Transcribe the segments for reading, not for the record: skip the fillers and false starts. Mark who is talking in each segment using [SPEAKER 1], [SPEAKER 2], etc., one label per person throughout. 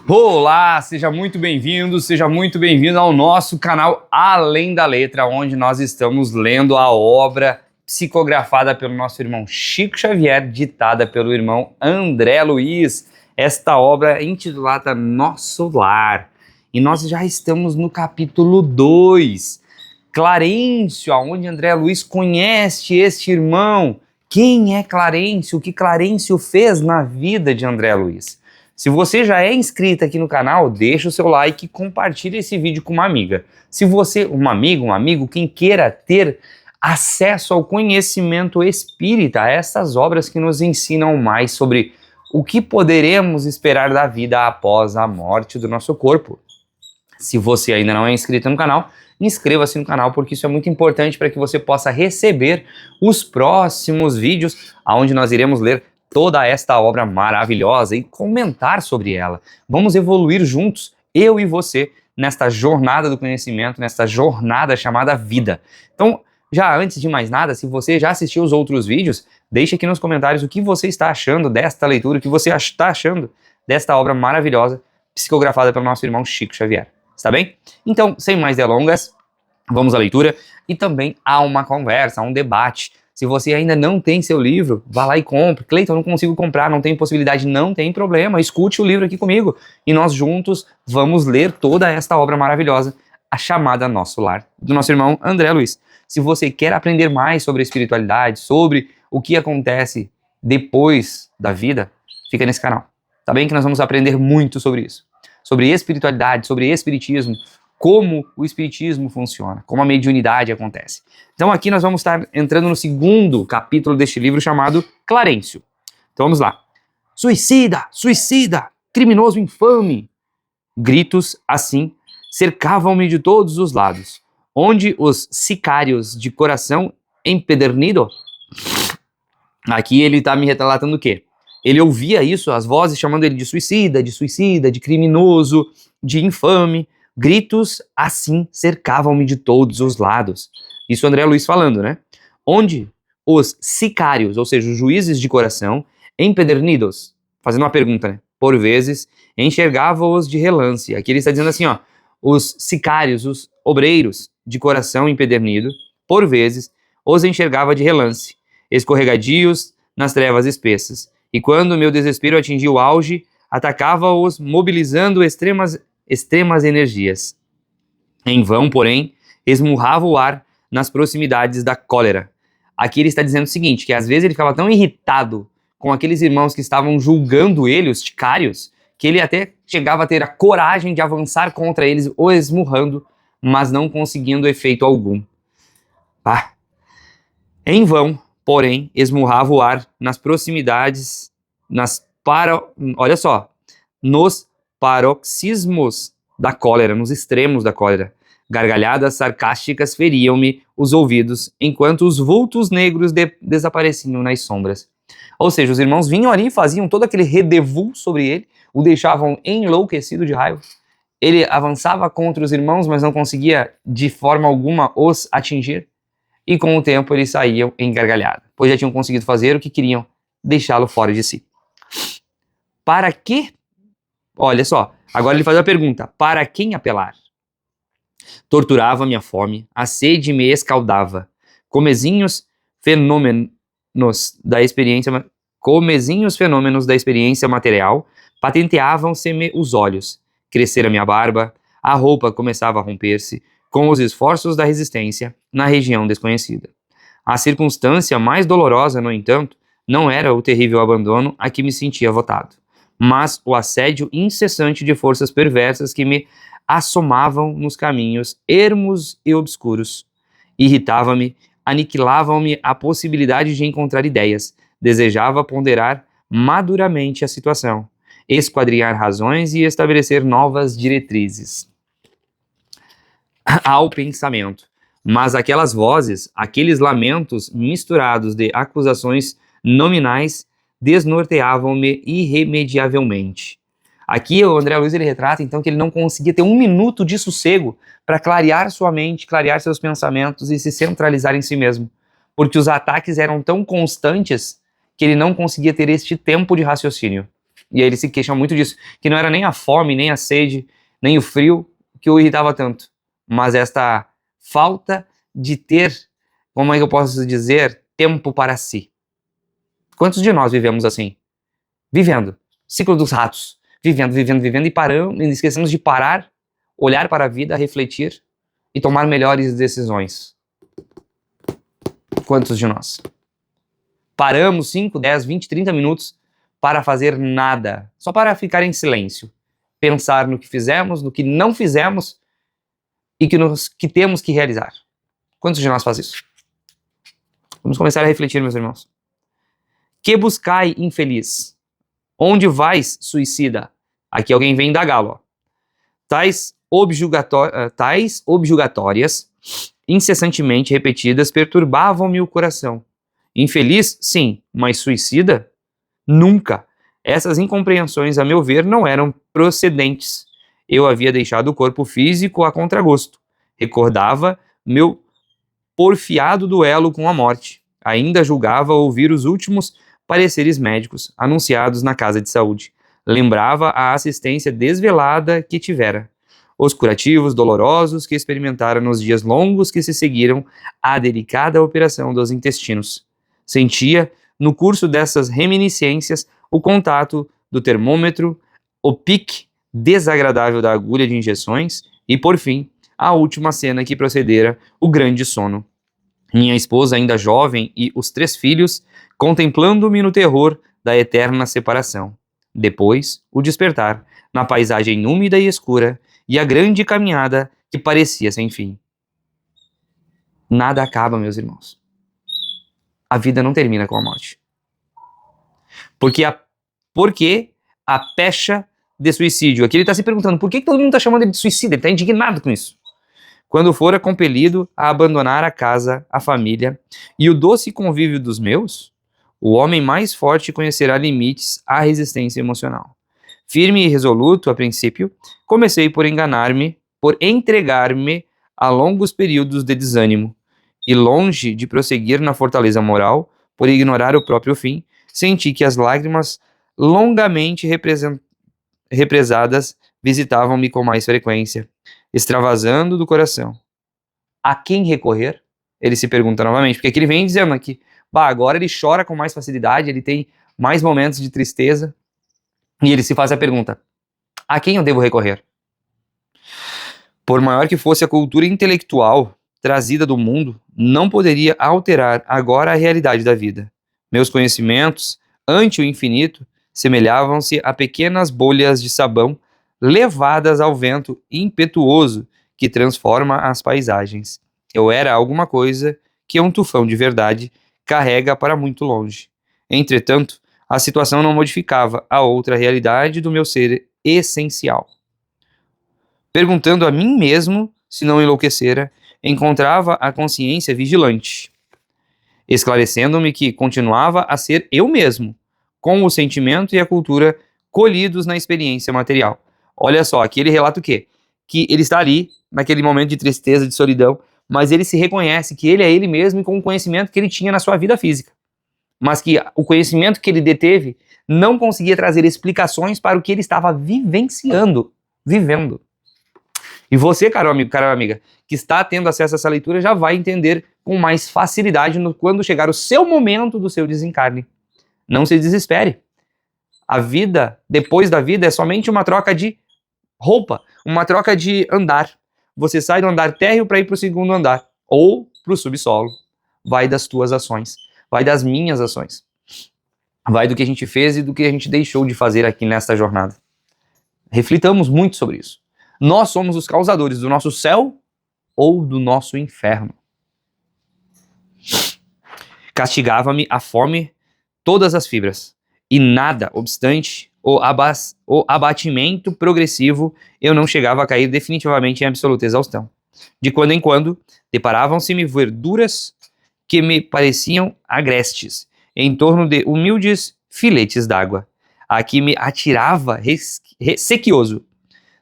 [SPEAKER 1] Olá, seja muito bem-vindo ao nosso canal Além da Letra, onde nós estamos lendo a obra psicografada pelo nosso irmão Chico Xavier, ditada pelo irmão André Luiz. Esta obra é intitulada Nosso Lar. E nós já estamos no capítulo 2, Clarencio, onde André Luiz conhece este irmão. Quem é Clarencio? O que Clarencio fez na vida de André Luiz? Se você já é inscrito aqui no canal, deixa o seu like e compartilha esse vídeo com uma amiga. Se você, uma amiga, um amigo, quem queira ter acesso ao conhecimento espírita, a essas obras que nos ensinam mais sobre o que poderemos esperar da vida após a morte do nosso corpo. Se você ainda não é inscrito no canal, inscreva-se no canal, porque isso é muito importante para que você possa receber os próximos vídeos, onde nós iremos ler toda esta obra maravilhosa e comentar sobre ela. Vamos evoluir juntos, eu e você, nesta jornada do conhecimento, nesta jornada chamada vida. Então, já antes de mais nada, se você já assistiu os outros vídeos, deixe aqui nos comentários o que você está achando desta leitura, o que você está achando desta obra maravilhosa, psicografada pelo nosso irmão Chico Xavier. Está bem? Então, sem mais delongas, vamos à leitura e também há uma conversa, há um debate. Se você ainda não tem seu livro, vá lá e compre. Cleiton, eu não consigo comprar, não tem possibilidade, não tem problema. Escute o livro aqui comigo e nós juntos vamos ler toda esta obra maravilhosa, a chamada Nosso Lar, do nosso irmão André Luiz. Se você quer aprender mais sobre a espiritualidade, sobre o que acontece depois da vida, fica nesse canal. Tá bem que nós vamos aprender muito sobre isso. Sobre espiritualidade, sobre espiritismo, como o espiritismo funciona, como a mediunidade acontece. Então aqui nós vamos estar entrando no segundo capítulo deste livro chamado Clarencio. Então vamos lá. Suicida, suicida, criminoso infame. Gritos assim cercavam-me de todos os lados, onde os sicários de coração empedernido. Aqui ele está me relatando o quê? Ele ouvia isso, as vozes chamando ele de suicida, de criminoso, de infame. Gritos assim cercavam-me de todos os lados. Isso André Luiz falando, né? Onde os sicários, ou seja, os juízes de coração, empedernidos, fazendo uma pergunta, né? Por vezes, enxergavam-os de relance. Aqui ele está dizendo assim, ó, os sicários, os obreiros de coração empedernido, por vezes, os enxergava de relance, escorregadios nas trevas espessas. E quando meu desespero atingiu o auge, atacava-os mobilizando extremas energias. Em vão, porém, esmurrava o ar nas proximidades da cólera. Aqui ele está dizendo o seguinte, que às vezes ele ficava tão irritado com aqueles irmãos que estavam julgando ele, os sicários, que ele até chegava a ter a coragem de avançar contra eles, o esmurrando, mas não conseguindo efeito algum. Em vão, porém, esmurrava o ar nas proximidades, olha só, nos paroxismos da cólera, nos extremos da cólera. Gargalhadas sarcásticas feriam-me os ouvidos, enquanto os vultos negros desapareciam nas sombras. Ou seja, os irmãos vinham ali e faziam todo aquele redevul sobre ele, o deixavam enlouquecido de raiva. Ele avançava contra os irmãos, mas não conseguia de forma alguma os atingir. E com o tempo eles saíam em gargalhada, pois já tinham conseguido fazer o que queriam, deixá-lo fora de si. Para que? Olha só, agora ele faz a pergunta, para quem apelar? Torturava minha fome, a sede me escaldava. Comezinhos fenômenos da experiência material patenteavam-se-me os olhos. Crescera minha barba, a roupa começava a romper-se, com os esforços da resistência na região desconhecida. A circunstância mais dolorosa, no entanto, não era o terrível abandono a que me sentia votado, mas o assédio incessante de forças perversas que me assomavam nos caminhos ermos e obscuros. Irritava-me, aniquilavam-me a possibilidade de encontrar ideias, desejava ponderar maduramente a situação, esquadrinhar razões e estabelecer novas diretrizes ao pensamento. Mas aquelas vozes, aqueles lamentos misturados de acusações nominais desnorteavam-me irremediavelmente. Aqui o André Luiz ele retrata então que ele não conseguia ter um minuto de sossego para clarear sua mente, clarear seus pensamentos e se centralizar em si mesmo, porque os ataques eram tão constantes que ele não conseguia ter este tempo de raciocínio. E aí ele se queixa muito disso, que não era nem a fome, nem a sede, nem o frio que o irritava tanto, mas esta falta de ter, como é que eu posso dizer, tempo para si. Quantos de nós vivemos assim? Vivendo. Ciclo dos ratos. Vivendo e paramos, e esquecemos de parar, olhar para a vida, refletir e tomar melhores decisões. Quantos de nós? Paramos 5, 10, 20, 30 minutos para fazer nada, só para ficar em silêncio, pensar no que fizemos, no que não fizemos e que temos que realizar. Quantos de nós faz isso? Vamos começar a refletir, meus irmãos. Que buscai, infeliz? Onde vais, suicida? Aqui alguém vem indagá-lo, ó. Tais objugatórias, incessantemente repetidas, perturbavam-me o coração. Infeliz, sim, mas suicida? Nunca. Essas incompreensões, a meu ver, não eram procedentes. Eu havia deixado o corpo físico a contragosto. Recordava meu porfiado duelo com a morte. Ainda julgava ouvir os últimos pareceres médicos anunciados na casa de saúde. Lembrava a assistência desvelada que tivera, os curativos dolorosos que experimentara nos dias longos que se seguiram à delicada operação dos intestinos. Sentia, no curso dessas reminiscências, o contato do termômetro, o pique desagradável da agulha de injeções e, por fim, a última cena que procedera, o grande sono. Minha esposa, ainda jovem, e os 3 filhos, contemplando-me no terror da eterna separação. Depois, o despertar, na paisagem úmida e escura, e a grande caminhada que parecia sem fim. Nada acaba, meus irmãos. A vida não termina com a morte. Porque a pecha de suicídio. Aqui ele está se perguntando, por que todo mundo está chamando ele de suicida? Ele está indignado com isso. Quando fora compelido a abandonar a casa, a família e o doce convívio dos meus, o homem mais forte conhecerá limites à resistência emocional. Firme e resoluto, a princípio, comecei por entregar-me a longos períodos de desânimo, e longe de prosseguir na fortaleza moral, por ignorar o próprio fim, senti que as lágrimas longamente represadas visitavam-me com mais frequência, extravasando do coração. A quem recorrer? Ele se pergunta novamente, porque aqui ele vem dizendo aqui, agora ele chora com mais facilidade, ele tem mais momentos de tristeza, e ele se faz a pergunta, a quem eu devo recorrer? Por maior que fosse a cultura intelectual trazida do mundo, não poderia alterar agora a realidade da vida. Meus conhecimentos, ante o infinito, semelhavam-se a pequenas bolhas de sabão levadas ao vento impetuoso que transforma as paisagens. Eu era alguma coisa que um tufão de verdade carrega para muito longe. Entretanto, a situação não modificava a outra realidade do meu ser essencial. Perguntando a mim mesmo se não enlouquecera, encontrava a consciência vigilante, esclarecendo-me que continuava a ser eu mesmo, com o sentimento e a cultura colhidos na experiência material. Olha só, aqui ele relata o quê? Que ele está ali, naquele momento de tristeza, de solidão, mas ele se reconhece que ele é ele mesmo e com o conhecimento que ele tinha na sua vida física. Mas que o conhecimento que ele deteve não conseguia trazer explicações para o que ele estava vivendo. E você, caro amigo, cara amiga, que está tendo acesso a essa leitura, já vai entender com mais facilidade quando chegar o seu momento do seu desencarne. Não se desespere. A vida, depois da vida, é somente uma troca de roupa, uma troca de andar. Você sai do andar térreo para ir para o segundo andar, ou para o subsolo. Vai das tuas ações, vai das minhas ações. Vai do que a gente fez e do que a gente deixou de fazer aqui nesta jornada. Reflitamos muito sobre isso. Nós somos os causadores do nosso céu ou do nosso inferno. Castigava-me a fome todas as fibras, e nada obstante o abatimento progressivo, eu não chegava a cair definitivamente em absoluta exaustão. De quando em quando, deparavam-se-me verduras que me pareciam agrestes, em torno de humildes filetes d'água, a que me atirava sequioso.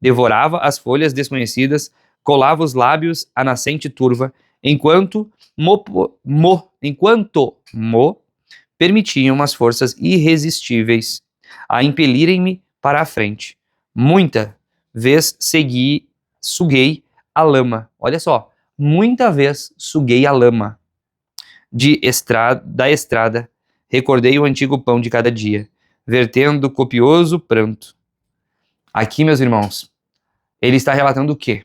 [SPEAKER 1] Devorava as folhas desconhecidas, colava os lábios à nascente turva, enquanto permitiam as forças irresistíveis a impelirem-me para a frente. Muita vez suguei a lama. Olha só, muita vez suguei a lama da estrada, recordei o antigo pão de cada dia, vertendo copioso pranto. Aqui, meus irmãos, ele está relatando o quê?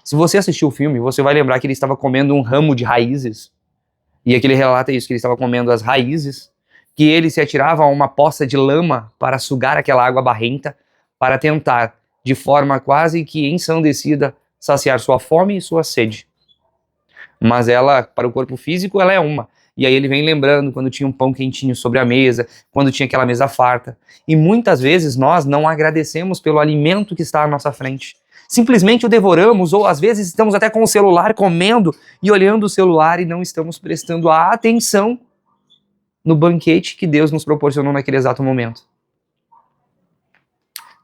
[SPEAKER 1] Se você assistiu o filme, você vai lembrar que ele estava comendo um ramo de raízes, e aqui ele relata isso, que ele estava comendo as raízes, que ele se atirava a uma poça de lama para sugar aquela água barrenta, para tentar, de forma quase que ensandecida, saciar sua fome e sua sede. Mas ela, para o corpo físico, ela é uma. E aí ele vem lembrando quando tinha um pão quentinho sobre a mesa, quando tinha aquela mesa farta. E muitas vezes nós não agradecemos pelo alimento que está à nossa frente. Simplesmente o devoramos, ou às vezes estamos até com o celular comendo e olhando o celular e não estamos prestando a atenção no banquete que Deus nos proporcionou naquele exato momento.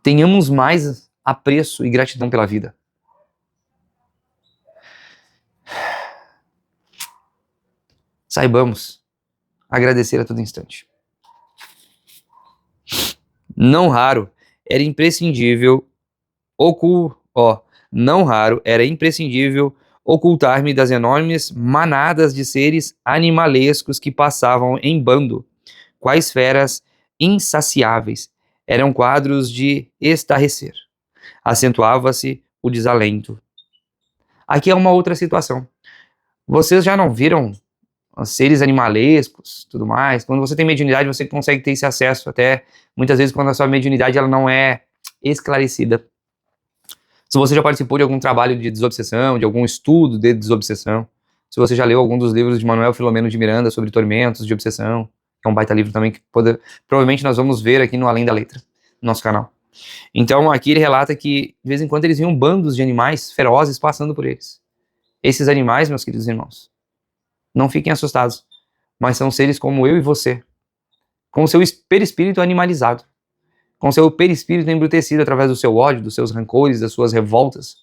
[SPEAKER 1] Tenhamos mais apreço e gratidão pela vida. Saibamos agradecer a todo instante. Não raro era imprescindível ocultar-me das enormes manadas de seres animalescos que passavam em bando, quais feras insaciáveis. Eram quadros de estarrecer. Acentuava-se o desalento. Aqui é uma outra situação. Vocês já não viram seres animalescos, tudo mais? Quando você tem mediunidade, você consegue ter esse acesso, até muitas vezes quando a sua mediunidade ela não é esclarecida. Se você já participou de algum trabalho de desobsessão, de algum estudo de desobsessão, se você já leu algum dos livros de Manuel Filomeno de Miranda sobre tormentos de obsessão, que é um baita livro também que provavelmente nós vamos ver aqui no Além da Letra, no nosso canal. Então aqui ele relata que de vez em quando eles viam bandos de animais ferozes passando por eles. Esses animais, meus queridos irmãos, não fiquem assustados, mas são seres como eu e você, com o seu perispírito animalizado, com o seu perispírito embrutecido através do seu ódio, dos seus rancores, das suas revoltas.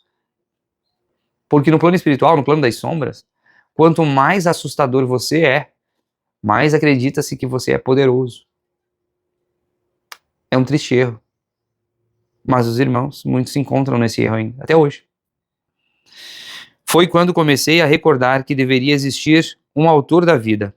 [SPEAKER 1] Porque no plano espiritual, no plano das sombras, quanto mais assustador você é, mais acredita-se que você é poderoso. É um triste erro. Mas os irmãos, muitos se encontram nesse erro ainda, até hoje. Foi quando comecei a recordar que deveria existir um autor da vida,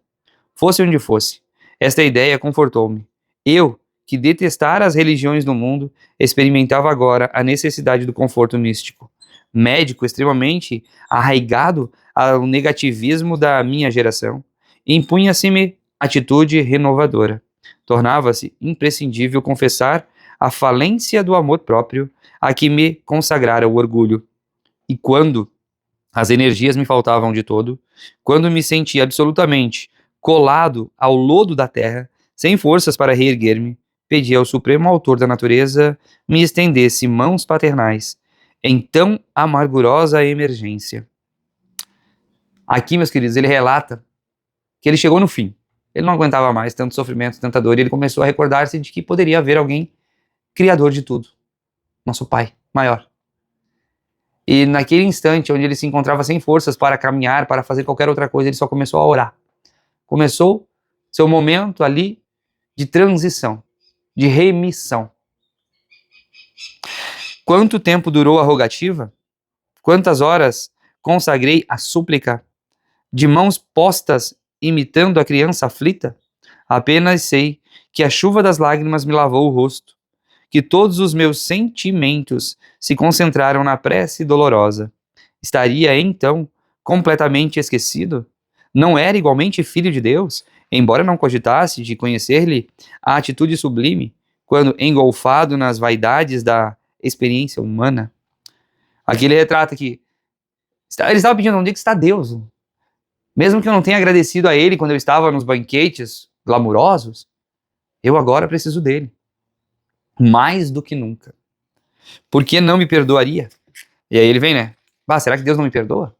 [SPEAKER 1] fosse onde fosse. Esta ideia confortou-me. Eu, que detestara as religiões do mundo, experimentava agora a necessidade do conforto místico. Médico extremamente arraigado ao negativismo da minha geração, impunha-se-me atitude renovadora. Tornava-se imprescindível confessar a falência do amor próprio a que me consagrara o orgulho. E quando as energias me faltavam de todo, quando me sentia absolutamente colado ao lodo da terra, sem forças para reerguer-me, pedi ao Supremo Autor da natureza me estendesse mãos paternais em tão amargurosa emergência. Aqui, meus queridos, ele relata que ele chegou no fim. Ele não aguentava mais tanto sofrimento, tanta dor, e ele começou a recordar-se de que poderia haver alguém criador de tudo, nosso Pai maior. E naquele instante onde ele se encontrava sem forças para caminhar, para fazer qualquer outra coisa, ele só começou a orar. Começou seu momento ali de transição, de remissão. Quanto tempo durou a rogativa? Quantas horas consagrei a súplica? De mãos postas, imitando a criança aflita? Apenas sei que a chuva das lágrimas me lavou o rosto, que todos os meus sentimentos se concentraram na prece dolorosa. Estaria, então, completamente esquecido? Não era igualmente filho de Deus, embora não cogitasse de conhecer-lhe a atitude sublime, quando engolfado nas vaidades da experiência humana? Aqui ele retrata que ele estava pedindo, onde é que está Deus? Mesmo que eu não tenha agradecido a ele quando eu estava nos banquetes glamurosos, eu agora preciso dele. Mais do que nunca. Por que não me perdoaria? E aí ele vem, né? Será que Deus não me perdoa?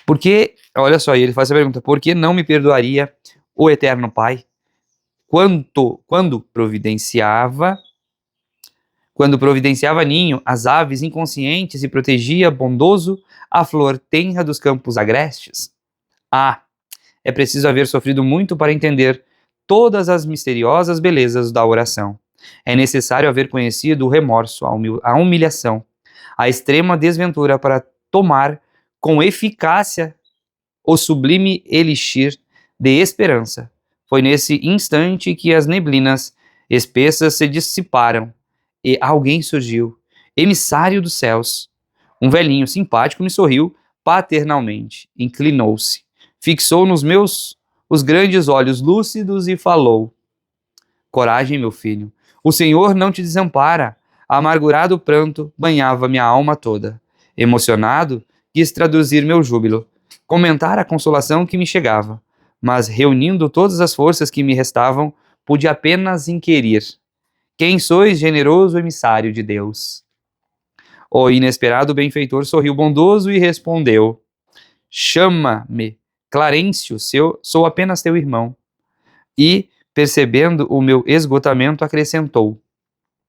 [SPEAKER 1] Porque, olha só, ele faz essa pergunta, por que não me perdoaria o Eterno Pai quando providenciava ninho às aves inconscientes e protegia bondoso a flor tenra dos campos agrestes? É preciso haver sofrido muito para entender todas as misteriosas belezas da oração. É necessário haver conhecido o remorso, a humilhação, a extrema desventura para tomar com eficácia o sublime elixir de esperança. Foi nesse instante que as neblinas espessas se dissiparam e alguém surgiu, emissário dos céus. Um velhinho simpático me sorriu paternalmente, inclinou-se, fixou nos meus os grandes olhos lúcidos e falou: coragem, meu filho, o Senhor não te desampara. Amargurado pranto banhava minha alma toda. Emocionado, quis traduzir meu júbilo, comentar a consolação que me chegava, mas reunindo todas as forças que me restavam, pude apenas inquirir: quem sois, generoso emissário de Deus? O inesperado benfeitor sorriu bondoso e respondeu: chama-me Clarencio, sou apenas teu irmão. E, percebendo o meu esgotamento, acrescentou: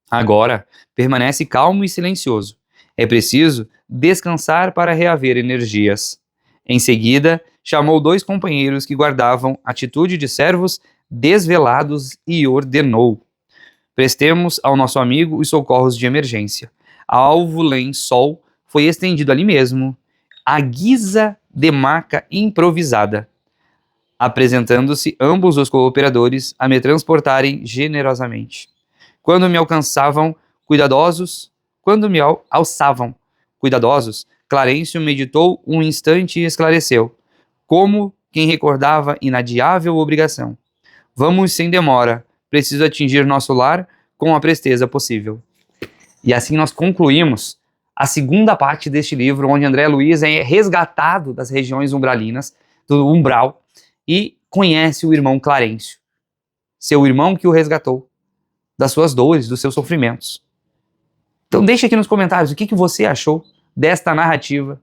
[SPEAKER 1] agora, permanece calmo e silencioso. É preciso descansar para reaver energias. Em seguida, chamou 2 companheiros que guardavam atitude de servos desvelados e ordenou: prestemos ao nosso amigo os socorros de emergência. Alvo lençol foi estendido ali mesmo, à guisa de maca improvisada, apresentando-se ambos os cooperadores a me transportarem generosamente. Quando me alçavam cuidadosos, Clarencio meditou um instante e esclareceu, como quem recordava inadiável obrigação: vamos sem demora, preciso atingir nosso lar com a presteza possível. E assim nós concluímos a segunda parte deste livro, onde André Luiz é resgatado das regiões umbralinas, do umbral, e conhece o irmão Clarencio, seu irmão que o resgatou das suas dores, dos seus sofrimentos. Então deixa aqui nos comentários o que você achou desta narrativa,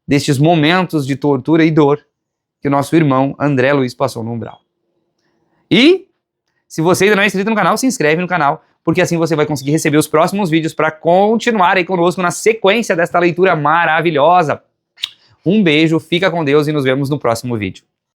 [SPEAKER 1] destes momentos de tortura e dor que o nosso irmão André Luiz passou no umbral. E, se você ainda não é inscrito no canal, se inscreve no canal, porque assim você vai conseguir receber os próximos vídeos para continuar aí conosco na sequência desta leitura maravilhosa. Um beijo, fica com Deus e nos vemos no próximo vídeo.